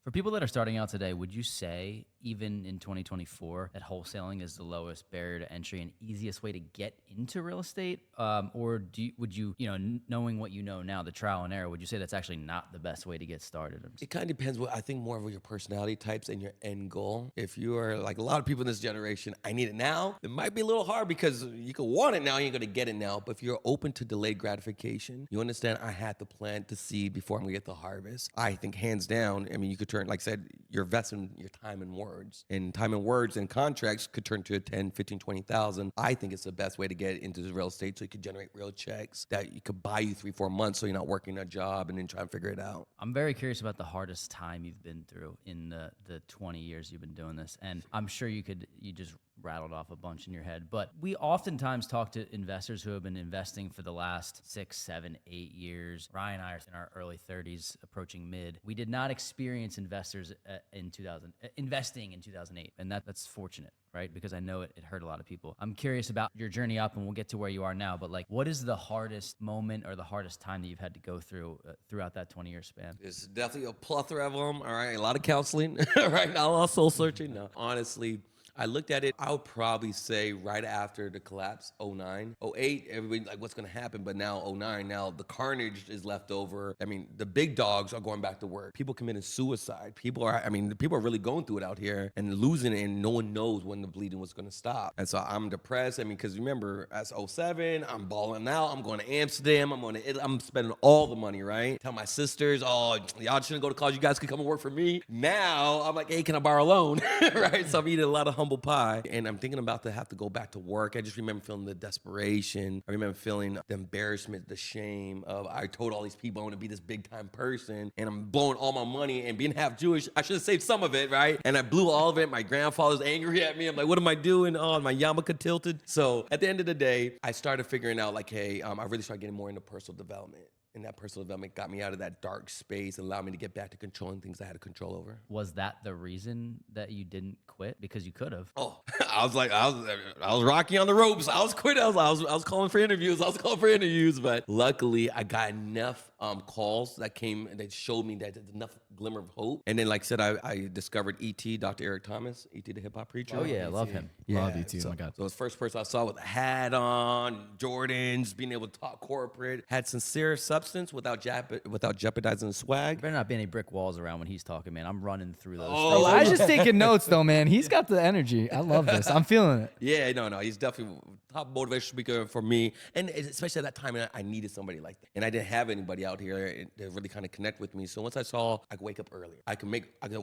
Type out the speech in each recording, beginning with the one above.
For people that are starting out today, would you say, even in 2024, that wholesaling is the lowest barrier to entry and easiest way to get into real estate? Or would you, knowing what you know now, the trial and error, would you say that's actually not the best way to get started? It kind of depends what I think more of your personality types and your end goal. If you are like a lot of people in this generation, I need it now, it might be a little hard because you can want it now, you ain't gonna get it now. But if you're open to delayed gratification, you understand I had to plant the seed before I'm gonna get the harvest. I think hands down, I mean, you could turn, like I said, you're investing your time and words. And time and words and contracts could turn to 10, 15, 20,000. I think it's the best way to get into the real estate so you could generate real checks that you could buy you 3-4 months so you're not working a job and then trying to figure it out. I'm very curious about the hardest time you've been through in the 20 years you've been doing this. And I'm sure you just rattled off a bunch in your head, but we oftentimes talk to investors who have been investing for the last 6, 7, 8 years. Ryan and I are in our early 30s, approaching mid. We did not experience investors investing in 2008, and that's fortunate, right? Because I know it hurt a lot of people. I'm curious about your journey up, and we'll get to where you are now, but like, what is the hardest moment or the hardest time that you've had to go through throughout that 20-year span? There's definitely a plethora of them, all right? A lot of counseling, right? Now, a lot of soul searching. No, honestly, I looked at it, I would probably say right after the collapse, 09. 08, everybody like, what's gonna happen? But now 09, now the carnage is left over. I mean, the big dogs are going back to work. People committing suicide. People are really going through it out here and losing it, and no one knows when the bleeding was gonna stop. And so I'm depressed. I mean, because remember, as 07, I'm balling out. I'm going to Amsterdam. I'm spending all the money, right? Tell my sisters, oh, y'all shouldn't go to college. You guys could come and work for me. Now I'm like, hey, can I borrow a loan? Right? So I'm eating a lot of humble pie, and I'm thinking about to have to go back to work. I just remember feeling the desperation. I remember feeling the embarrassment, the shame of I told all these people I want to be this big time person, and I'm blowing all my money. And being half Jewish, I should have saved some of it, right? And I blew all of it. My grandfather's angry at me. I'm like, what am I doing? Oh, my yarmulke tilted. So at the end of the day, I started figuring out like, hey, I really started getting more into personal development. And that personal development got me out of that dark space and allowed me to get back to controlling things I had control over. Was that the reason that you didn't quit? Because you could have. Oh, I was Rocky on the ropes. I was quitting. I was calling for interviews. But luckily I got enough calls that came that showed me that there's enough glimmer of hope. And then, like I said, I discovered E.T., Dr. Eric Thomas, E.T. the hip hop preacher. Oh yeah, I love him. Yeah, love E.T. Oh my God. So it was the first person I saw with a hat on, Jordans, being able to talk corporate, had sincere substance without jeopardizing the swag. There better not be any brick walls around when he's talking, man. I'm running through those. Oh, I was just taking notes though, man. He's got the energy. I love this. I'm feeling it. Yeah, no, he's definitely top motivational speaker for me, and especially at that time, I needed somebody like that, and I didn't have anybody out here that really kind of connect with me. So once I saw I could wake up earlier, I can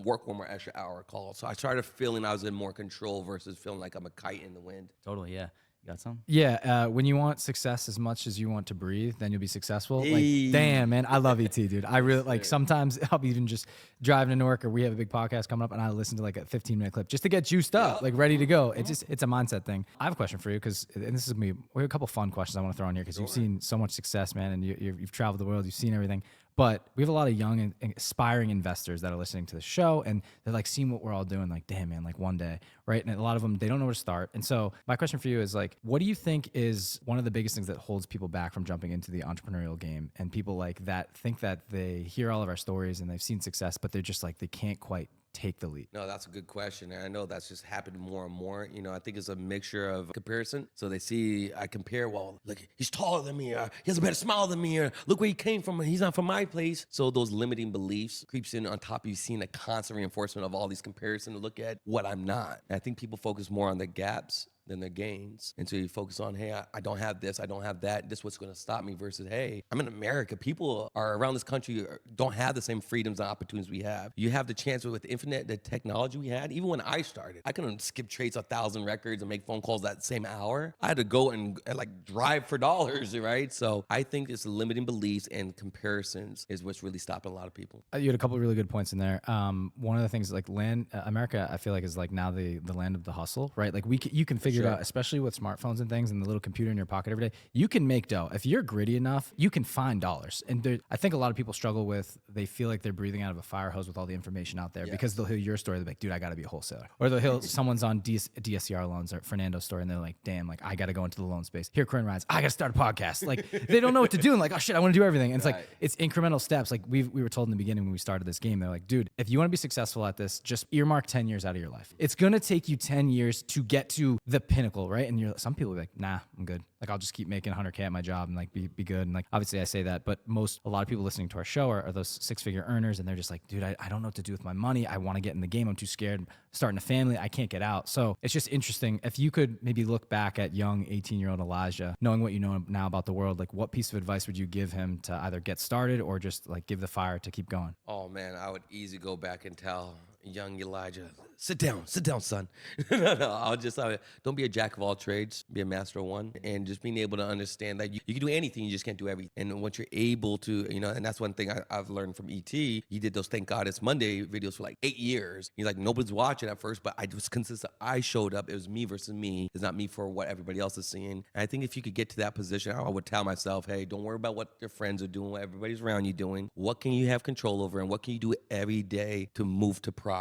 work one more extra hour call. So I started feeling I was in more control versus feeling like I'm a kite in the wind. Totally, yeah. You got some? Yeah, when you want success as much as you want to breathe, then you'll be successful. Hey. Like, damn, man, I love ET, dude. I really like. Sometimes I'll be even just driving to Newark, or we have a big podcast coming up, and I listen to like a 15-minute clip just to get juiced up, like ready to go. It's a mindset thing. I have a question for you and this is me. We have a couple fun questions I want to throw in here because you've seen so much success, man, and you've traveled the world, you've seen everything. But we have a lot of young and aspiring investors that are listening to the show, and they're like seeing what we're all doing, like, damn, man, like one day, right? And a lot of them, they don't know where to start. And so my question for you is like, what do you think is one of the biggest things that holds people back from jumping into the entrepreneurial game? And people like that think that they hear all of our stories and they've seen success, but they're just like, they can't quite take the leap? No, that's a good question. And I know that's just happened more and more. I think it's a mixture of comparison. So they see, I compare, well, look, he's taller than me, or he has a better smile than me, or look where he came from, he's not from my place. So those limiting beliefs creeps in on top of you seeing a constant reinforcement of all these comparisons to look at what I'm not. And I think people focus more on the gaps than their gains. And so you focus on, hey, I don't have this, I don't have that. This is what's going to stop me versus, hey, I'm in America. People are around this country don't have the same freedoms and opportunities we have. You have the chance with the internet, the technology we had. Even when I started, I couldn't skip trades 1,000 records and make phone calls that same hour. I had to go and like drive for dollars, right? So I think it's limiting beliefs and comparisons is what's really stopping a lot of people. You had a couple of really good points in there. One of the things like America, I feel like is like now the land of the hustle, right? Like you can figure figured sure. out, especially with smartphones and things and the little computer in your pocket every day, you can make dough. If you're gritty enough, you can find dollars. And I think a lot of people struggle with, they feel like they're breathing out of a fire hose with all the information out there because they'll hear your story. They're like, dude, I got to be a wholesaler. Or they'll hear someone's on DSCR loans or Fernando's story and they're like, damn, like I got to go into the loan space. Here, Corinne Ryan's, I got to start a podcast. Like they don't know what to do. And like, oh shit, I want to do everything. And it's like, it's incremental steps. Like we were told in the beginning when we started this game, they're like, dude, if you want to be successful at this, just earmark 10 years out of your life. It's going to take you 10 years to get to the pinnacle, right? And some people are like, nah, I'm good. Like I'll just keep making 100K at my job and like be good. And like, obviously I say that, but a lot of people listening to our show are those 6-figure earners. And they're just like, dude, I don't know what to do with my money. I want to get in the game. I'm too scared. I'm starting a family. I can't get out. So it's just interesting. If you could maybe look back at young 18-year-old Elijah, knowing what you know now about the world, like what piece of advice would you give him to either get started or just like give the fire to keep going? Oh man, I would easily go back and tell young Elijah, sit down, son. no, don't be a jack of all trades, be a master of one, and just being able to understand that you can do anything, you just can't do everything. And once you're able to, and that's one thing I've learned from ET. He did those Thank God It's Monday videos for like 8 years. He's like, nobody's watching at first, but I was consistent. I showed up. It was me versus me. It's not me for what everybody else is seeing. And I think if you could get to that position, I would tell myself, hey, don't worry about what your friends are doing, what everybody's around you doing. What can you have control over, and what can you do every day to move to progress?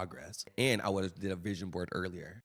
And I would have did a vision board earlier.